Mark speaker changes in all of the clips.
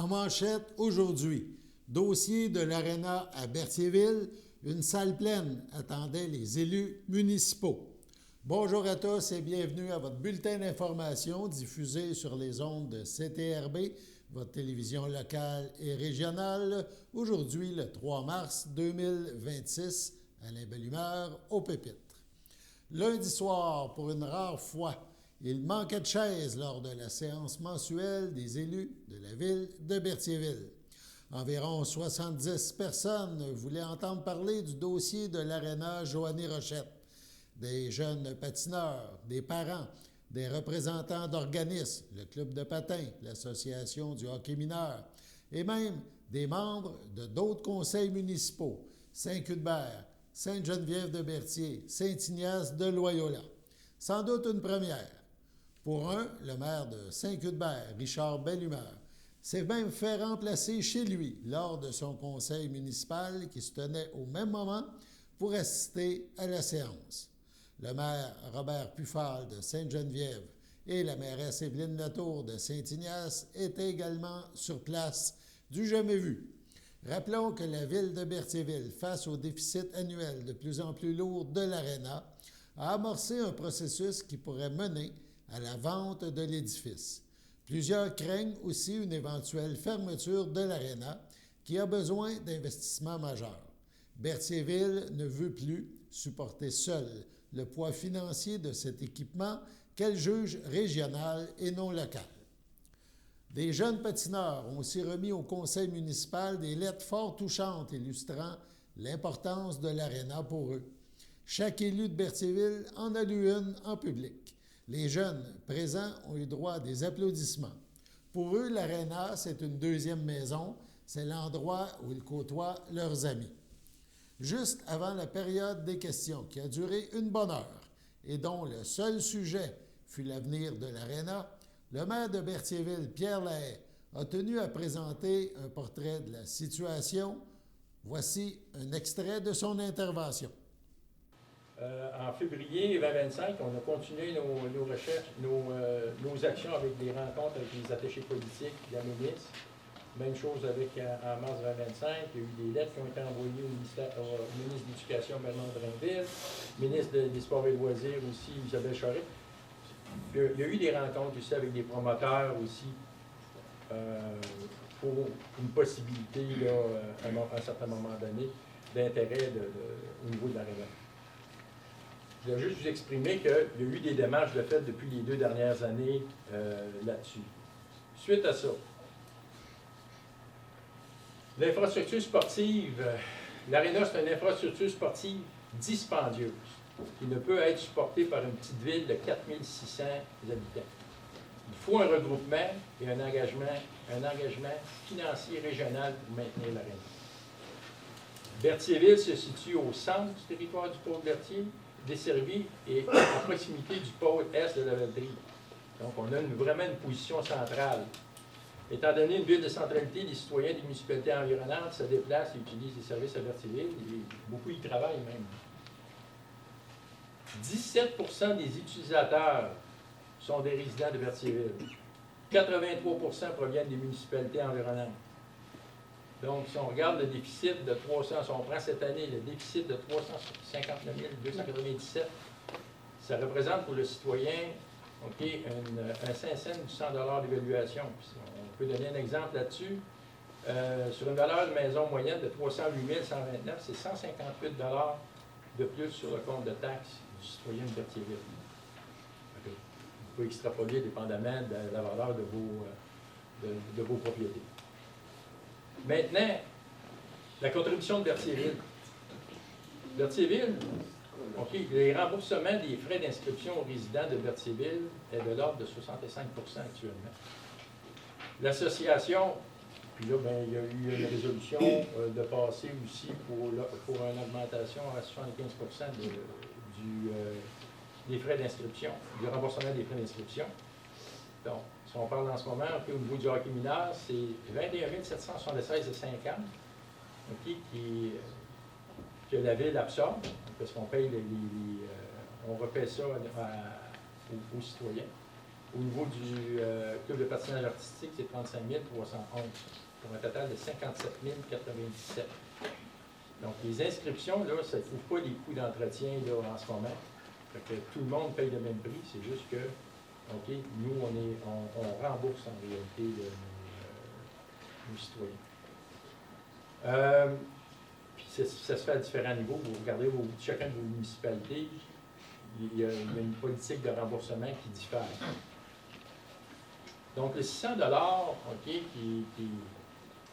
Speaker 1: En manchette aujourd'hui, dossier de l'Arena à Berthierville, une salle pleine attendait les élus municipaux. Bonjour à tous et bienvenue à votre bulletin d'information diffusé sur les ondes de CTRB, votre télévision locale et régionale, aujourd'hui le 3 mars 2026, Alain Bellumeur au pupitre. Lundi soir, pour une rare fois, il manquait de chaises lors de la séance mensuelle des élus de la ville de Berthierville. Environ 70 personnes voulaient entendre parler du dossier de l'Arena Joanny Rochette. Des jeunes patineurs, des parents, des représentants d'organismes, le club de patin, l'association du hockey mineur, et même des membres de d'autres conseils municipaux, Saint-Cuthbert, Sainte-Geneviève-de-Berthier, Saint-Ignace de Loyola. Sans doute une première. Pour un, le maire de Saint-Cuthbert, Richard Bellumeur, s'est même fait remplacer chez lui lors de son conseil municipal qui se tenait au même moment pour assister à la séance. Le maire Robert Pufal de Sainte-Geneviève et la mairesse Évelyne Latour de Saint-Ignace étaient également sur place, du jamais vu. Rappelons que la ville de Berthierville, face au déficit annuel de plus en plus lourd de l'Arena, a amorcé un processus qui pourrait mener à la vente de l'édifice. Plusieurs craignent aussi une éventuelle fermeture de l'Arena qui a besoin d'investissements majeurs. Berthierville ne veut plus supporter seul le poids financier de cet équipement qu'elle juge régional et non local. Des jeunes patineurs ont aussi remis au conseil municipal des lettres fort touchantes illustrant l'importance de l'Arena pour eux. Chaque élu de Berthierville en a lu une en public. Les jeunes présents ont eu droit à des applaudissements. Pour eux, l'Arena, c'est une deuxième maison. C'est l'endroit où ils côtoient leurs amis. Juste avant la période des questions, qui a duré une bonne heure et dont le seul sujet fut l'avenir de l'Arena, le maire de Berthierville, Pierre Lahaye, a tenu à présenter un portrait de la situation. Voici un extrait de son intervention.
Speaker 2: En février 2025, on a continué nos recherches, nos actions avec des rencontres avec les attachés politiques, la ministre. Même chose en mars 2025, il y a eu des lettres qui ont été envoyées au ministre de l'Éducation, Bernard Drainville, ministre des Sports et Loisirs aussi, Isabelle Charest. Il y a eu des rencontres aussi avec des promoteurs aussi pour une possibilité, là, à un certain moment donné, d'intérêt au niveau de l'Arena. Je voulais juste vous exprimer qu'il y a eu des démarches de fait depuis les 2 dernières années là-dessus. Suite à ça, l'infrastructure sportive, l'Arena, c'est une infrastructure sportive dispendieuse qui ne peut être supportée par une petite ville de 4600 habitants. Il faut un regroupement et un engagement financier régional pour maintenir l'Arena. Berthierville se situe au centre du territoire du pôle Berthier, desservi et à proximité du pôle est de la Valtrie. Donc, on a vraiment une position centrale. Étant donné une ville de centralité, les citoyens des municipalités environnantes se déplacent et utilisent les services à Berthierville, et beaucoup y travaillent même. 17% des utilisateurs sont des résidents de Berthierville. 83% proviennent des municipalités environnantes. Donc, si on regarde le déficit de 300, si on prend cette année, le déficit de 359 297, ça représente pour le citoyen un 5 cents du 100 $ d'évaluation. On peut donner un exemple là-dessus. Sur une valeur de maison moyenne de 308 129, c'est 158 $ de plus sur le compte de taxes du citoyen de Berthierville. Vous pouvez extrapoler dépendamment de la valeur de vos propriétés. Maintenant, la contribution de Berthierville. Berthierville, les remboursements des frais d'inscription aux résidents de Berthierville est de l'ordre de 65% actuellement. L'association, puis là, il y a eu une résolution de passer aussi pour une augmentation à 75% des frais d'inscription, du remboursement des frais d'inscription. Donc, si on parle en ce moment, au niveau du hockey mineur, c'est 21 776,50 que la ville absorbe, parce qu'on paye on repaie ça aux citoyens. Au niveau du club de patinage artistique, c'est 35 311 pour un total de 57 097. Donc, les inscriptions, là, ça ne couvre pas les coûts d'entretien là, en ce moment. Fait que tout le monde paye le même prix, c'est juste que, OK, nous, on rembourse en réalité nos citoyens. Puis ça se fait à différents niveaux. Vous regardez chacun de vos municipalités, il y a une politique de remboursement qui diffère. Donc, le 600 OK,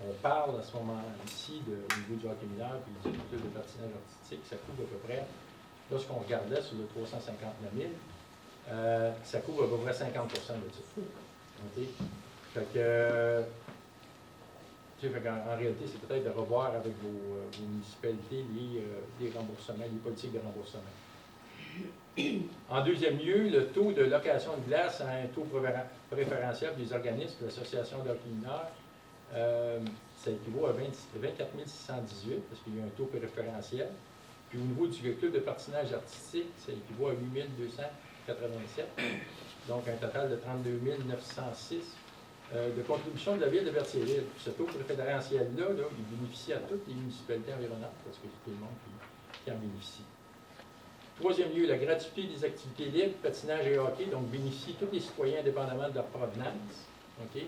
Speaker 2: on parle à ce moment-ci au niveau du hockey mineur et du club de patinage artistique, ça couvre à peu près, lorsqu'on regardait sur le 359 000, ça couvre à peu près 50 de ça. OK? Fait que, en réalité, c'est peut-être de revoir avec vos municipalités les remboursements, les politiques de remboursement. En deuxième lieu, le taux de location de glace a un taux préférentiel des organismes de l'association de hockey mineur. Ça équivaut à 24 618 parce qu'il y a un taux préférentiel. Puis au niveau du club de patinage artistique, ça équivaut à 8 287. Donc un total de 32 906 de contribution de la ville de Berthierville. Ce taux préférentiel-là, il bénéficie à toutes les municipalités environnantes parce que c'est tout le monde qui en bénéficie. Troisième lieu, la gratuité des activités libres, patinage et hockey, donc bénéficie tous les citoyens indépendamment de leur provenance. OK?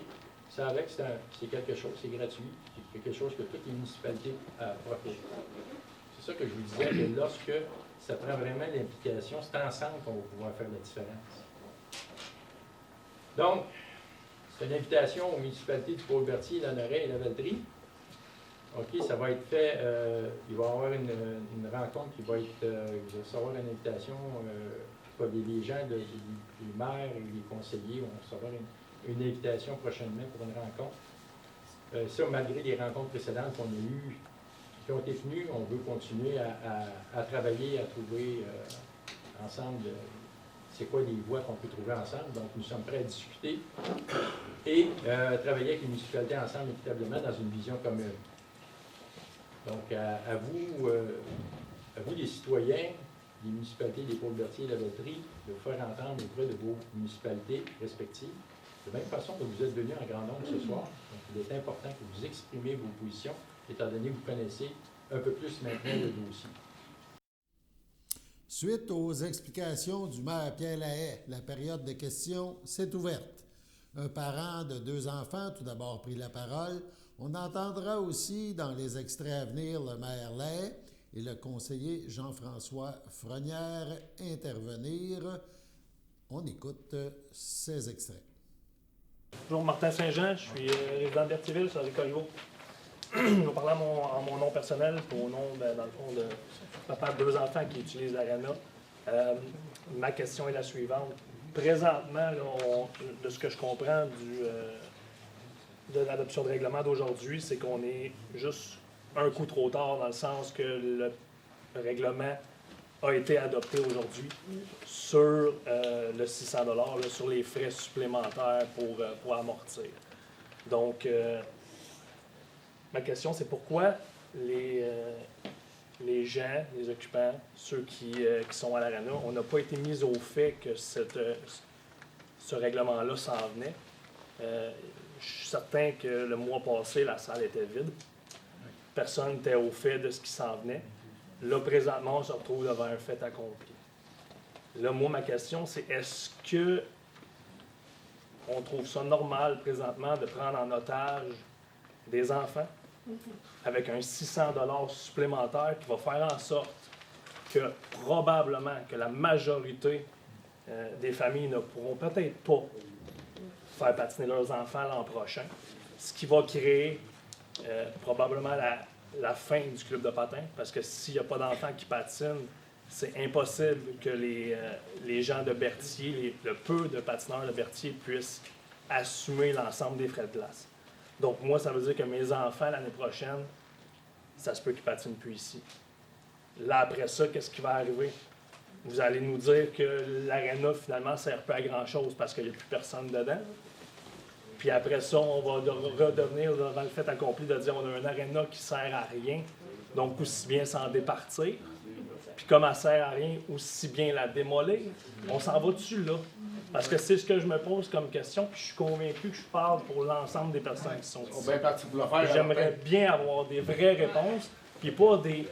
Speaker 2: Ça avec, c'est quelque chose, c'est gratuit, c'est quelque chose que toutes les municipalités proposent. C'est ça que je vous disais, que lorsque ça prend vraiment l'implication, c'est ensemble qu'on va pouvoir faire la différence. Donc, c'est une invitation aux municipalités du Paul-Berthier, Lanoraie et la Valtrie. OK, ça va être fait, il va y avoir une rencontre qui va être, il va recevoir une invitation, les gens, les maires et les conseillers vont recevoir une invitation prochainement pour une rencontre. Ça, malgré les rencontres précédentes qu'on a eues, qui ont été tenues, on veut continuer à travailler, à trouver ensemble c'est quoi les voies qu'on peut trouver ensemble. Donc, nous sommes prêts à discuter et travailler avec les municipalités ensemble équitablement dans une vision commune. Donc, à vous les citoyens, les municipalités des Paul-Berthier et la Valtrie, de vous faire entendre auprès de vos municipalités respectives. De la même façon que vous êtes venus en grand nombre ce soir, donc il est important que vous exprimiez vos positions, étant donné que vous connaissez un peu plus maintenant le dossier.
Speaker 1: Suite aux explications du maire Pierre Lahaye, la période de questions s'est ouverte. Un parent de 2 enfants, tout d'abord, pris la parole. On entendra aussi dans les extraits à venir le maire Lahaye et le conseiller Jean-François Frenière intervenir. On écoute ces extraits.
Speaker 3: Bonjour, Martin Saint-Jean, je suis résident de Berthierville, sur Ricolleau. Je vais parler en mon nom personnel, au nom, dans le fond, de papa de 2 enfants qui utilisent l'Arena. Ma question est la suivante. Présentement, là, de ce que je comprends de l'adoption de règlement d'aujourd'hui, c'est qu'on est juste un coup trop tard dans le sens que le règlement a été adopté aujourd'hui sur le 600 $, là, sur les frais supplémentaires pour amortir. Donc, ma question, c'est pourquoi les gens, les occupants, ceux qui sont à l'Arena, on n'a pas été mis au fait que ce règlement-là s'en venait. Je suis certain que le mois passé, la salle était vide. Personne n'était au fait de ce qui s'en venait. Là, présentement, on se retrouve devant un fait accompli. Là, moi, ma question, c'est est-ce que on trouve ça normal présentement de prendre en otage des enfants avec un 600 $ supplémentaire qui va faire en sorte que probablement que la majorité des familles ne pourront peut-être pas faire patiner leurs enfants l'an prochain, ce qui va créer probablement la fin du club de patin, parce que s'il n'y a pas d'enfants qui patinent, c'est impossible que les gens de Berthier, le peu de patineurs de Berthier puissent assumer l'ensemble des frais de glace. Donc moi, ça veut dire que mes enfants, l'année prochaine, ça se peut qu'ils ne patinent plus ici. Là, après ça, qu'est-ce qui va arriver? Vous allez nous dire que l'Arena, finalement, ne sert plus à grand-chose parce qu'il n'y a plus personne dedans. Puis après ça, on va redevenir dans le fait accompli de dire on a un Arena qui ne sert à rien, donc aussi bien s'en départir. Puis comme elle sert à rien, aussi bien la démolir. On s'en va dessus là. Parce que c'est ce que je me pose comme question, puis je suis convaincu que je parle pour l'ensemble des personnes qui sont
Speaker 4: On est
Speaker 3: ici.
Speaker 4: bien parti pour le faire.
Speaker 3: J'aimerais bien avoir des vraies réponses, puis pas des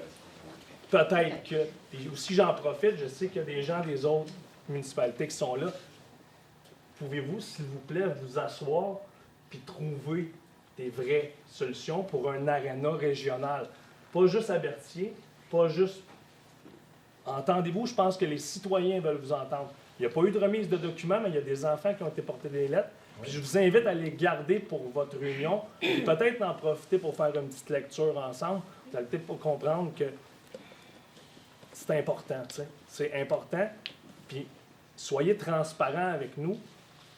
Speaker 3: peut-être que. Puis aussi, j'en profite, je sais qu'il y a des gens des autres municipalités qui sont là. Pouvez-vous, s'il vous plaît, vous asseoir puis trouver des vraies solutions pour un aréna régional? Pas juste à Berthier, pas juste. Entendez-vous, je pense que les citoyens veulent vous entendre. Il n'y a pas eu de remise de documents, mais il y a des enfants qui ont été portés des lettres. Puis je vous invite à les garder pour votre réunion. Et peut-être en profiter pour faire une petite lecture ensemble. Vous allez peut-être comprendre que c'est important, tu sais. C'est important. Puis soyez transparents avec nous.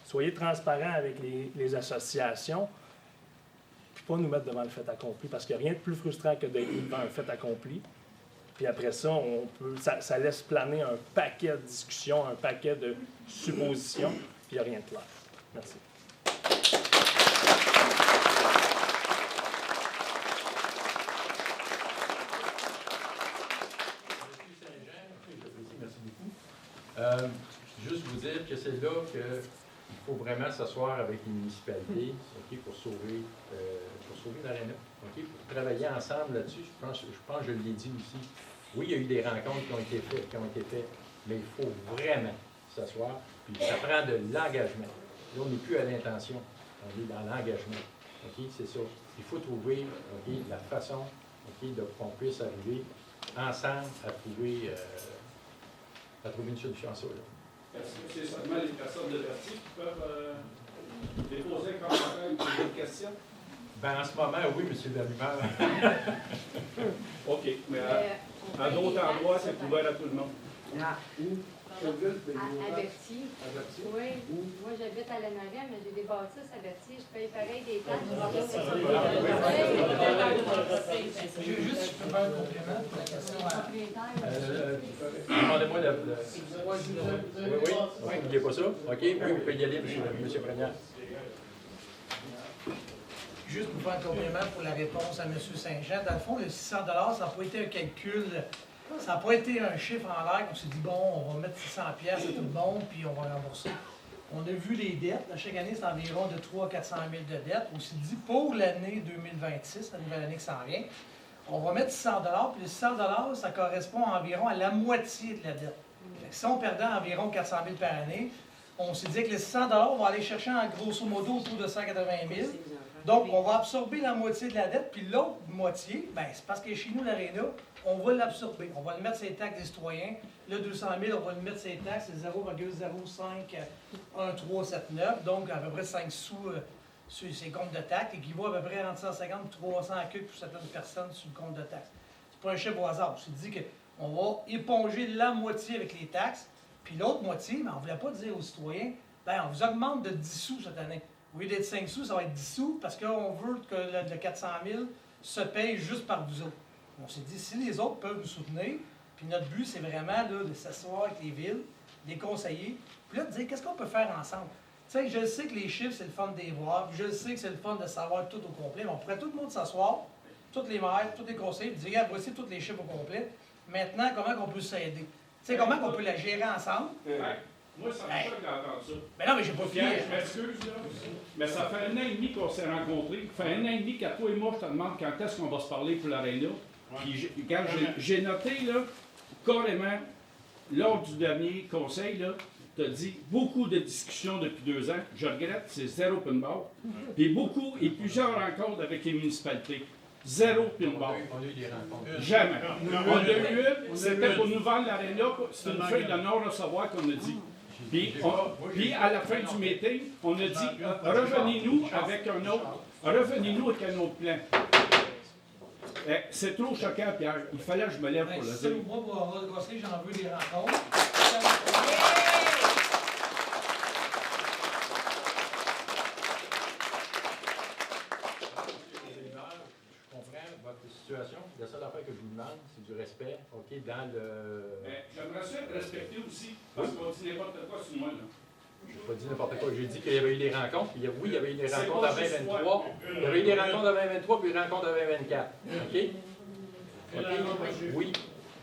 Speaker 3: Soyez transparents avec les associations. Puis pas nous mettre devant le fait accompli. Parce qu'il n'y a rien de plus frustrant que d'être devant un fait accompli. Puis après ça, ça laisse planer un paquet de discussions, un paquet de suppositions, puis il n'y a rien de clair. Merci.
Speaker 2: Merci beaucoup. Juste vous dire que c'est là qu'il faut vraiment s'asseoir avec les municipalités, OK, pour sauver l'aréna, OK, pour travailler ensemble là-dessus. Je pense que je l'ai dit aussi. Oui, il y a eu des rencontres qui ont été faites, mais il faut vraiment s'asseoir. Puis ça prend de l'engagement. Là, on n'est plus à l'intention, on est dans l'engagement. OK, c'est ça. Il faut trouver la façon qu'on puisse arriver ensemble à trouver une solution à ça. Là.
Speaker 5: Est-ce que c'est seulement les personnes de Berthier qui peuvent déposer un commentaire ou une question?
Speaker 2: Ben, en ce moment, oui, M. Lalumeur.
Speaker 5: OK, mais à d'autres endroits, c'est ouvert à tout le monde.
Speaker 6: À Berthier. Oui. Moi, j'habite à Lanarelle, mais j'ai des bâtisses à Berthier. Je paye pareil des taxes.
Speaker 7: Je veux juste faire un complément pour la question à...
Speaker 2: Demandez-moi oui, n'oubliez pas ça. OK, oui, vous pouvez y aller, M. Prégnard.
Speaker 7: Juste pour faire un complément pour la réponse à M. Saint-Jean. Dans le fond, le 600 $, ça n'a pas été un calcul, ça n'a pas été un chiffre en l'air qu'on s'est dit, bon, on va mettre 600 $ à tout le monde, puis on va rembourser. On a vu les dettes. Là, chaque année, c'est environ de 300 000 à 400 000 de dettes. On s'est dit, pour l'année 2026, la nouvelle année qui s'en vient, on va mettre 600 $, puis les 600 $, ça correspond environ à la moitié de la dette. Fait que si on perdait environ 400 000 par année, on s'est dit que les 600 $, on va aller chercher en grosso modo autour de 180 000. Donc, on va absorber la moitié de la dette, puis l'autre moitié, ben, c'est parce que chez nous, l'Aréna, on va l'absorber. On va le mettre sur les taxes des citoyens. Le 200 000, on va le mettre sur les taxes, c'est 0,051379, donc à peu près 5 sous sur ces comptes de taxes, et qui vaut à peu près entre 150 et 300 pour certaines personnes sur le compte de taxes. C'est pas un chiffre au hasard. On s'est dit qu'on va éponger la moitié avec les taxes, puis l'autre moitié, ben, on ne voulait pas dire aux citoyens, ben, on vous augmente de 10 sous cette année. Au lieu d'être 5 sous, ça va être 10 sous parce qu'on veut que le 400 000 se paye juste par vous autres. On s'est dit, si les autres peuvent nous soutenir, puis notre but, c'est vraiment là, de s'asseoir avec les villes, les conseiller, puis là, de dire qu'est-ce qu'on peut faire ensemble. Tu sais, je sais que les chiffres, c'est le fun de les voir, puis je sais que c'est le fun de savoir tout au complet, mais on pourrait tout le monde s'asseoir, tous les maires, tous les conseillers, puis dire, regarde, voici tous les chiffres au complet. Maintenant, comment on peut s'aider? Tu sais, comment on peut la gérer ensemble?
Speaker 5: Moi, ça me choque d'entendre ça.
Speaker 7: Mais non, mais j'ai pas fini.
Speaker 5: Pierre, je m'excuse, là. Mais ça fait 1 an et demi qu'on s'est rencontrés. Ça fait 1 an et demi qu'à toi et moi, je te demande quand est-ce qu'on va se parler pour l'Aréna. Puis quand j'ai noté, là, carrément, lors du dernier conseil, là, tu as dit beaucoup de discussions depuis 2 ans. Je regrette, c'est 0 open bar. Puis beaucoup et plusieurs rencontres avec les municipalités. 0 open bar.
Speaker 2: On a eu des rencontres.
Speaker 5: Jamais. On a eu une, c'était pour nous vendre l'Aréna. C'est une feuille de non-recevoir qu'on a dit. Puis à la fin du meeting, on a dit revenez-nous avec un autre plan. C'est trop choquant, Pierre. Il fallait que je me lève pour le dire.
Speaker 7: Moi, pour avoir le conseil, j'en veux des rencontres.
Speaker 2: Je comprends votre situation. La seule affaire que je vous demande, c'est du respect, OK, dans le...
Speaker 5: J'aimerais ça être respecté aussi, parce qu'on dit n'importe quoi sur moi, là.
Speaker 2: Je n'ai pas dit n'importe quoi. J'ai dit qu'il y avait eu des rencontres. Puis oui, il y avait eu des rencontres à 2023. Il y avait eu des rencontres à 2023 puis des rencontres à 2024. OK? OK? Oui.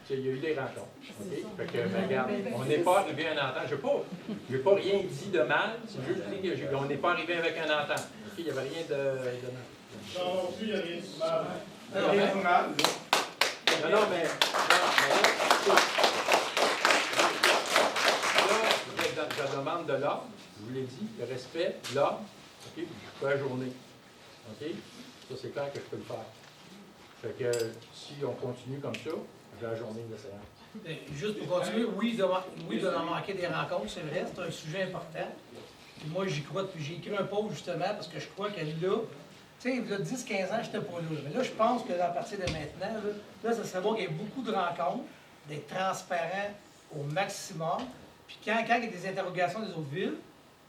Speaker 2: il y a eu des rencontres. OK? Fait que, mais regarde, on n'est pas arrivé à une entente. Je n'ai pas rien dit de mal, c'est juste dit qu'on n'est pas arrivé avec une entente. OK? Il n'y avait rien de mal.
Speaker 4: Non plus, il n'y a rien de mal.
Speaker 2: Rien de mal. Non, mais là, je demande de l'ordre, je vous l'ai dit, le respect, l'ordre, OK? Puis je peux ajourner. OK? Ça, c'est clair que je peux le faire. Fait que si on continue comme ça, je vais ajourner la séance.
Speaker 7: Juste pour continuer, oui, il doit en manquer des rencontres, c'est vrai, c'est un sujet important. Puis moi, j'y crois, puis j'ai écrit un post justement parce que je crois que là, tu sais, il y a 10-15 ans, je n'étais pas là. Mais là, je pense que à partir de maintenant, là ça serait bon qu'il y ait beaucoup de rencontres, d'être transparent au maximum. Puis quand il y a des interrogations des autres villes,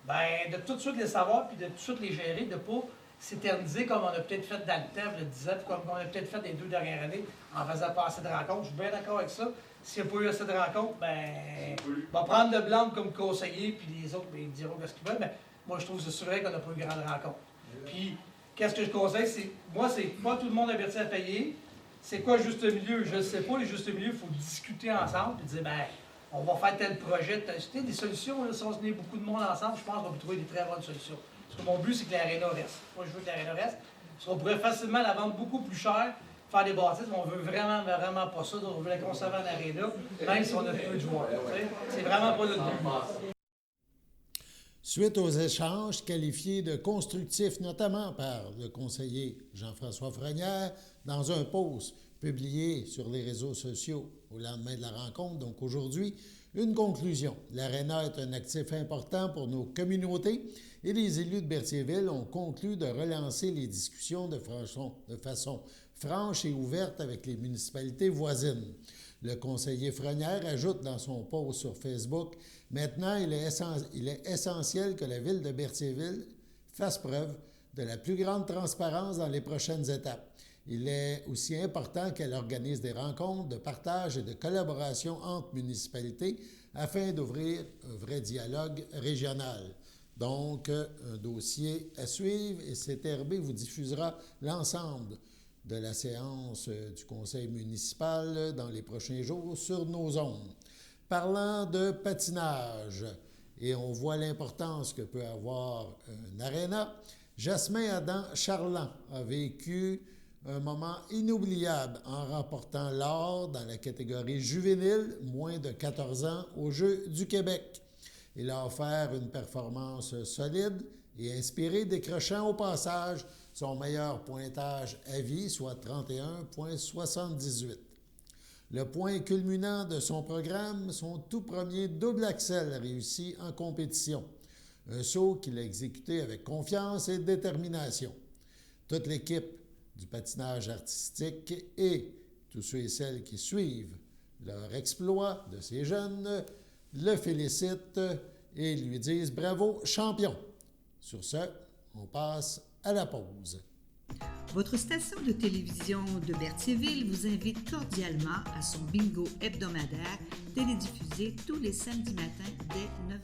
Speaker 7: ben de tout de suite les savoir, puis de tout de suite les gérer, de ne pas s'éterniser comme on a peut-être fait dans le temps, je le disais, puis comme on a peut-être fait les 2 dernières années, en faisant pas assez de rencontres. Je suis bien d'accord avec ça. S'il n'y a pas eu assez de rencontres, ben, on va prendre le blanc comme conseiller, puis les autres, ben, ils diront ce qu'ils veulent. Mais moi, je trouve que c'est vrai qu'on n'a pas eu de grande rencontre. Puis, qu'est-ce que je conseille, c'est, moi, c'est pas tout le monde averti à payer. C'est quoi le juste milieu? Je ne sais pas, le juste milieu, il faut discuter ensemble, puis dire, ben, on va faire tel projet, des solutions, là, si on se met beaucoup de monde ensemble, je pense qu'on peut trouver des très bonnes solutions. Parce que mon but, c'est que l'aréna reste. Moi, je veux que l'aréna reste. Parce qu'on pourrait facilement la vendre beaucoup plus cher, faire des bâtisses, mais on veut vraiment pas ça. Donc, on veut la conserver en aréna, même si on a peu de joueurs. C'est vraiment pas notre but.
Speaker 1: Suite aux échanges qualifiés de constructifs, notamment par le conseiller Jean-François Frenière, dans un post publié sur les réseaux sociaux au lendemain de la rencontre, donc aujourd'hui, une conclusion. L'Aréna est un actif important pour nos communautés et les élus de Berthierville ont conclu de relancer les discussions de façon franche et ouverte avec les municipalités voisines. Le conseiller Frenière ajoute dans son post sur Facebook « Maintenant, il est essentiel que la ville de Berthierville fasse preuve de la plus grande transparence dans les prochaines étapes. Il est aussi important qu'elle organise des rencontres de partage et de collaboration entre municipalités afin d'ouvrir un vrai dialogue régional. » Donc, un dossier à suivre et CTRB vous diffusera l'ensemble de la séance du conseil municipal dans les prochains jours sur nos ondes. Parlant de patinage, et on voit l'importance que peut avoir un aréna, Jasmin Adam Charland a vécu un moment inoubliable en remportant l'or dans la catégorie juvénile, moins de 14 ans, aux Jeux du Québec. Il a offert une performance solide et inspirée, décrochant au passage son meilleur pointage à vie, soit 31,78. Le point culminant de son programme, son tout premier double axel réussi en compétition. Un saut qu'il a exécuté avec confiance et détermination. Toute l'équipe du patinage artistique et tous ceux et celles qui suivent leur exploit de ces jeunes le félicitent et lui disent « Bravo, champion ». Sur ce, on passe à la pause.
Speaker 8: Votre station de télévision de Berthierville vous invite cordialement à son bingo hebdomadaire télédiffusé tous les samedis matins dès 9h30.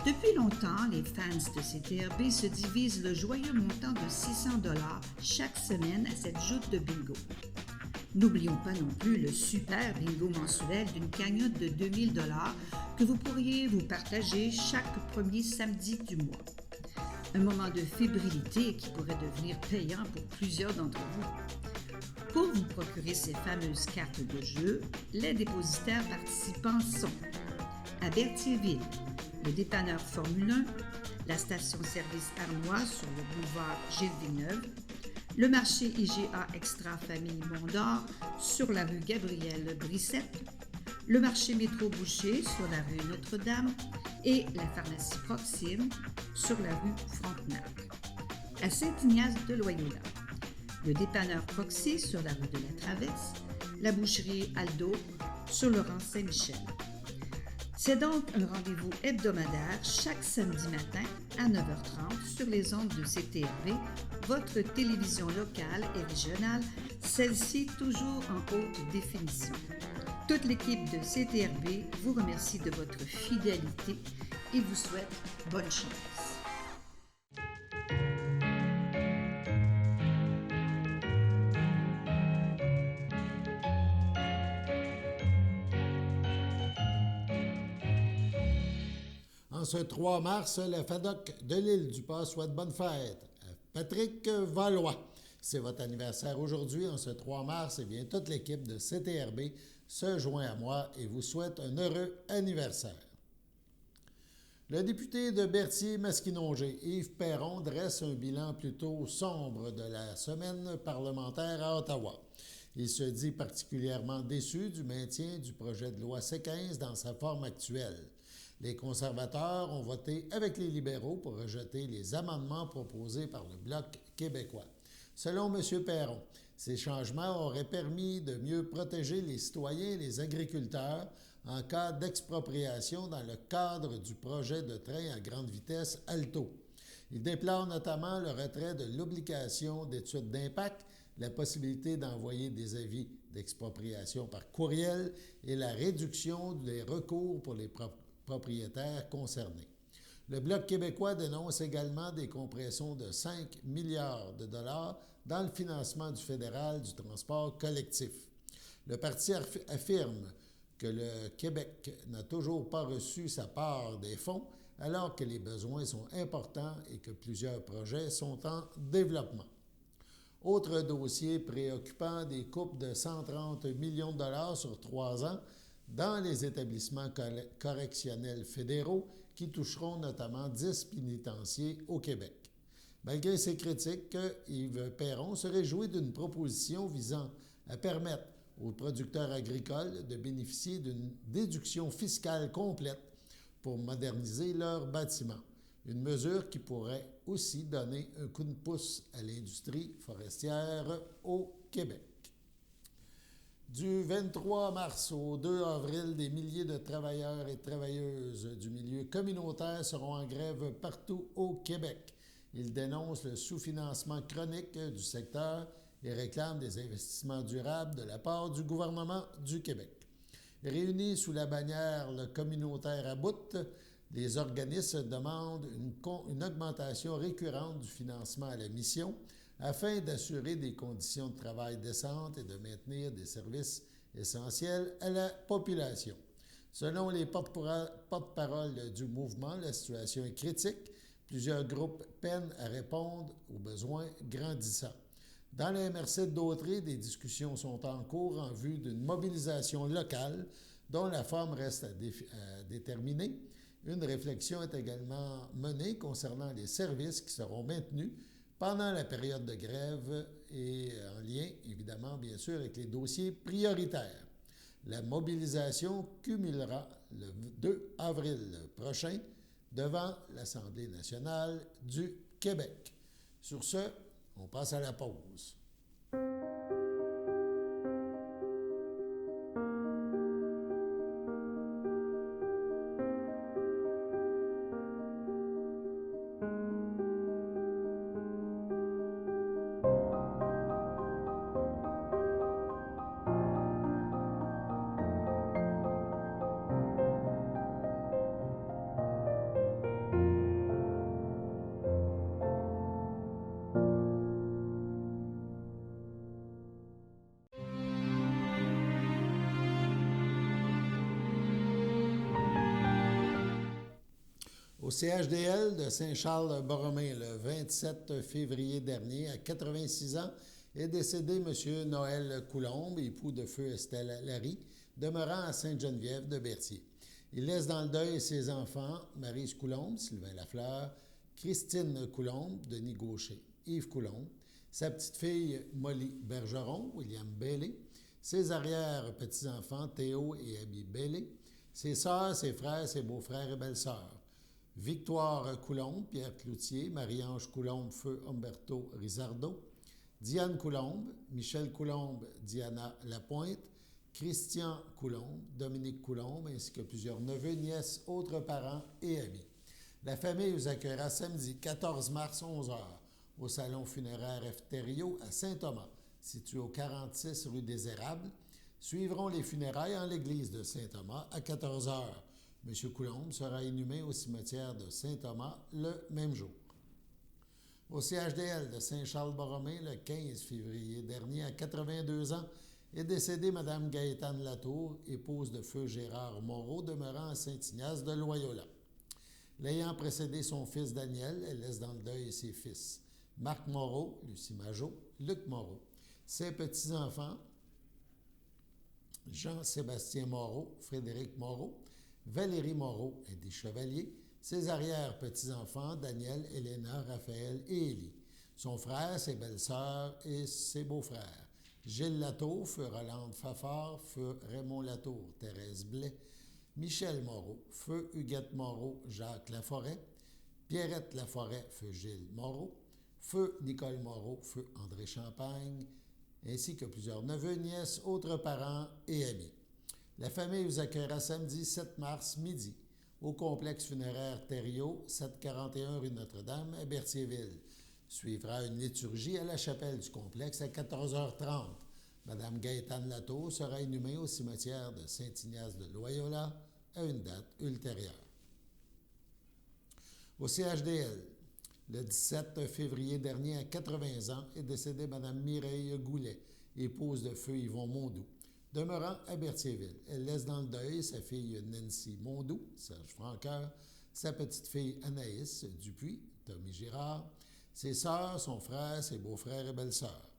Speaker 8: Depuis longtemps, les fans de CTRB se divisent le joyeux montant de 600 $ chaque semaine à cette joute de bingo. N'oublions pas non plus le super bingo mensuel d'une cagnotte de 2000 $ que vous pourriez vous partager chaque premier samedi du mois. Un moment de fébrilité qui pourrait devenir payant pour plusieurs d'entre vous. Pour vous procurer ces fameuses cartes de jeu, les dépositaires participants sont à Berthierville, le dépanneur Formule 1, la station-service Armois sur le boulevard Gilles Villeneuve, le marché IGA Extra Famille Mont-d'Or sur la rue Gabrielle Brissette, le marché Métro Boucher sur la rue Notre-Dame et la pharmacie Proxime sur la rue Frontenac. À Saint-Ignace-de-Loyola, le dépanneur Proxy sur la rue de la Traverse, la boucherie Aldo sur le rang Saint-Michel. C'est donc un rendez-vous hebdomadaire chaque samedi matin à 9h30 sur les ondes de CTRB, votre télévision locale et régionale, celle-ci toujours en haute définition. Toute l'équipe de CTRB vous remercie de votre fidélité et vous souhaite bonne chance.
Speaker 1: En ce 3 mars, la FADOC de l'Île-du-Pas souhaite bonne fête à Patrick Valois. C'est votre anniversaire aujourd'hui, en ce 3 mars, et bien toute l'équipe de CTRB se joint à moi et vous souhaite un heureux anniversaire. Le député de Berthier-Masquinongé, Yves Perron, dresse un bilan plutôt sombre de la semaine parlementaire à Ottawa. Il se dit particulièrement déçu du maintien du projet de loi C-15 dans sa forme actuelle. Les conservateurs ont voté avec les libéraux pour rejeter les amendements proposés par le Bloc québécois. Selon M. Perron, ces changements auraient permis de mieux protéger les citoyens et les agriculteurs en cas d'expropriation dans le cadre du projet de train à grande vitesse Alto. Il déplore notamment le retrait de l'obligation d'études d'impact, la possibilité d'envoyer des avis d'expropriation par courriel et la réduction des recours pour les propriétaires concernés. Le Bloc québécois dénonce également des compressions de 5 milliards de dollars dans le financement du fédéral du transport collectif. Le parti affirme que le Québec n'a toujours pas reçu sa part des fonds, alors que les besoins sont importants et que plusieurs projets sont en développement. Autre dossier préoccupant, des coupes de 130 millions de dollars sur 3 ans dans les établissements correctionnels fédéraux qui toucheront notamment 10 pénitenciers au Québec. Malgré ces critiques, Yves Perron se réjouit d'une proposition visant à permettre aux producteurs agricoles de bénéficier d'une déduction fiscale complète pour moderniser leurs bâtiments. Une mesure qui pourrait aussi donner un coup de pouce à l'industrie forestière au Québec. Du 23 mars au 2 avril, des milliers de travailleurs et travailleuses du milieu communautaire seront en grève partout au Québec. Ils dénoncent le sous-financement chronique du secteur et réclament des investissements durables de la part du gouvernement du Québec. Réunis sous la bannière Le communautaire à bout, les organismes demandent une augmentation récurrente du financement à la mission afin d'assurer des conditions de travail décentes et de maintenir des services essentiels à la population. Selon les porte-paroles du mouvement, la situation est critique. Plusieurs groupes peinent à répondre aux besoins grandissants. Dans la MRC de Dautrey, des discussions sont en cours en vue d'une mobilisation locale dont la forme reste à déterminer. Une réflexion est également menée concernant les services qui seront maintenus pendant la période de grève et en lien, évidemment, bien sûr, avec les dossiers prioritaires. La mobilisation culminera le 2 avril prochain devant l'Assemblée nationale du Québec. Sur ce, on passe à la pause. Au CHDL de Saint-Charles-Borromée, le 27 février dernier, à 86 ans, est décédé M. Noël Coulombe, époux de feu Estelle Larry, demeurant à Sainte-Geneviève de Berthier. Il laisse dans le deuil ses enfants, Maryse Coulombe, Sylvain Lafleur, Christine Coulombe, Denis Gaucher, Yves Coulombe, sa petite-fille Molly Bergeron, William Bailey, ses arrière-petits-enfants Théo et Abby Bailey, ses sœurs, ses frères, ses beaux-frères et belles-sœurs. Victoire Coulombe, Pierre Cloutier, Marie-Ange Coulombe, feu Humberto Rizardo, Diane Coulombe, Michel Coulombe, Diana Lapointe, Christian Coulombe, Dominique Coulombe, ainsi que plusieurs neveux, nièces, autres parents et amis. La famille vous accueillera samedi 14 mars 11h au salon funéraire Efterio à Saint-Thomas, situé au 46 rue des Érables. Suivront les funérailles en l'église de Saint-Thomas à 14h. M. Coulombe sera inhumé au cimetière de Saint-Thomas le même jour. Au CHDL de Saint-Charles-Borromée, le 15 février dernier, à 82 ans, est décédée Mme Gaétane Latour, épouse de feu Gérard Moreau, demeurant à Saint-Ignace de Loyola. L'ayant précédé son fils Daniel, elle laisse dans le deuil ses fils Marc Moreau, Lucie Majot, Luc Moreau. Ses petits-enfants, Jean-Sébastien Moreau, Frédéric Moreau, Valérie Moreau et des Chevaliers. Ses arrière-petits-enfants, Daniel, Héléna, Raphaël et Élie. Son frère, ses belles-sœurs et ses beaux-frères. Gilles Latour, feu Rolande Fafard, feu Raymond Latour, Thérèse Blais, Michel Moreau, feu Huguette Moreau, Jacques Laforêt, Pierrette Laforêt, feu Gilles Moreau, feu Nicole Moreau, feu André Champagne, ainsi que plusieurs neveux, nièces, autres parents et amis. La famille vous accueillera samedi 7 mars midi au complexe funéraire Thériault, 741 rue Notre-Dame à Berthierville. Suivra une liturgie à la chapelle du complexe à 14h30. Madame Gaëtane Latour sera inhumée au cimetière de Saint-Ignace de Loyola à une date ultérieure. Au CHDL, le 17 février dernier, à 80 ans, est décédée Madame Mireille Goulet, épouse de feu Yvon Mondoux, demeurant à Berthierville. Elle laisse dans le deuil sa fille Nancy Mondoux, Serge Francoeur, sa petite-fille Anaïs Dupuis, Tommy Girard, ses sœurs, son frère, ses beaux-frères et belles-sœurs.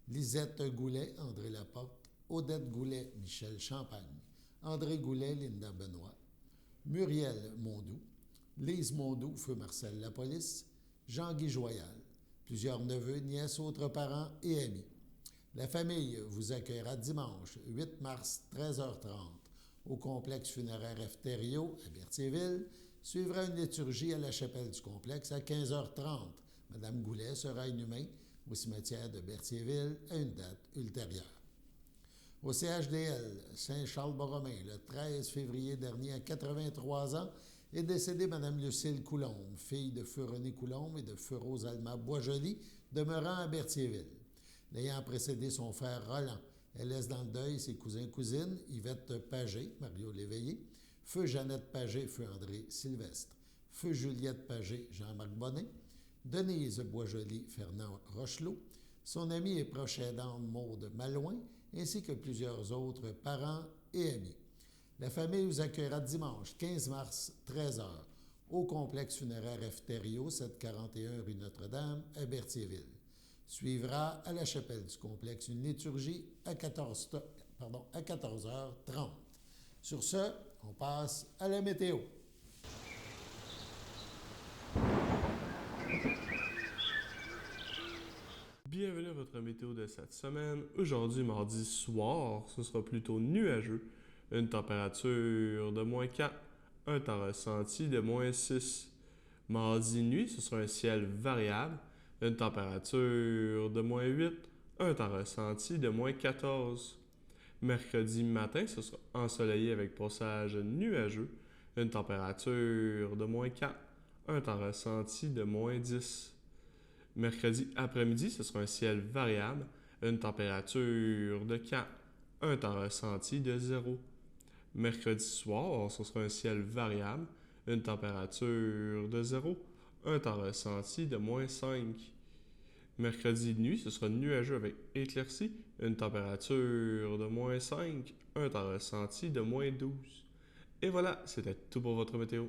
Speaker 1: Lisette Goulet, André Laporte, Odette Goulet, Michel Champagne, André Goulet, Linda Benoît, Muriel Mondoux, Lise Mondoux, feu Marcel Lapolice, Jean-Guy Joyal, plusieurs neveux, nièces, autres parents et amis. La famille vous accueillera dimanche 8 mars 13h30 au complexe funéraire F. Thériault à Berthierville. Suivra une liturgie à la chapelle du complexe à 15h30. Madame Goulet sera inhumée au cimetière de Berthierville à une date ultérieure. Au CHDL Saint-Charles-Borromée, le 13 février dernier, à 83 ans, est décédée Mme Lucille Coulombe, fille de feu René Coulombe et de feu Rosalma Boisjoli, demeurant à Berthierville. L'ayant précédé son frère Roland, elle laisse dans le deuil ses cousins-cousines, Yvette Pagé, Mario Léveillé, feu Jeannette Pagé, feu André Sylvestre, feu Juliette Pagé, Jean-Marc Bonnet, Denise Boisjoli, Fernand Rochelot, son amie et proche aidante Maude Malouin, ainsi que plusieurs autres parents et amis. La famille vous accueillera dimanche 15 mars 13h au complexe funéraire F. Thériault, 741 rue Notre-Dame à Berthierville. Suivra à la chapelle du complexe une liturgie à 14h30. Sur ce, on passe à la météo.
Speaker 9: Bienvenue à votre météo de cette semaine. Aujourd'hui, mardi soir, ce sera plutôt nuageux. Une température de -4, un temps ressenti de -6. Mardi nuit, ce sera un ciel variable. Une température de -8, un temps ressenti de -14. Mercredi matin, ce sera ensoleillé avec passage nuageux. Une température de -4, un temps ressenti de -10. Mercredi après-midi, ce sera un ciel variable, une température de 4, un temps ressenti de 0. Mercredi soir, ce sera un ciel variable, une température de 0, un temps ressenti de -5. Mercredi nuit, ce sera nuageux avec éclaircie, une température de -5, un temps ressenti de -12. Et voilà, c'était tout pour votre météo.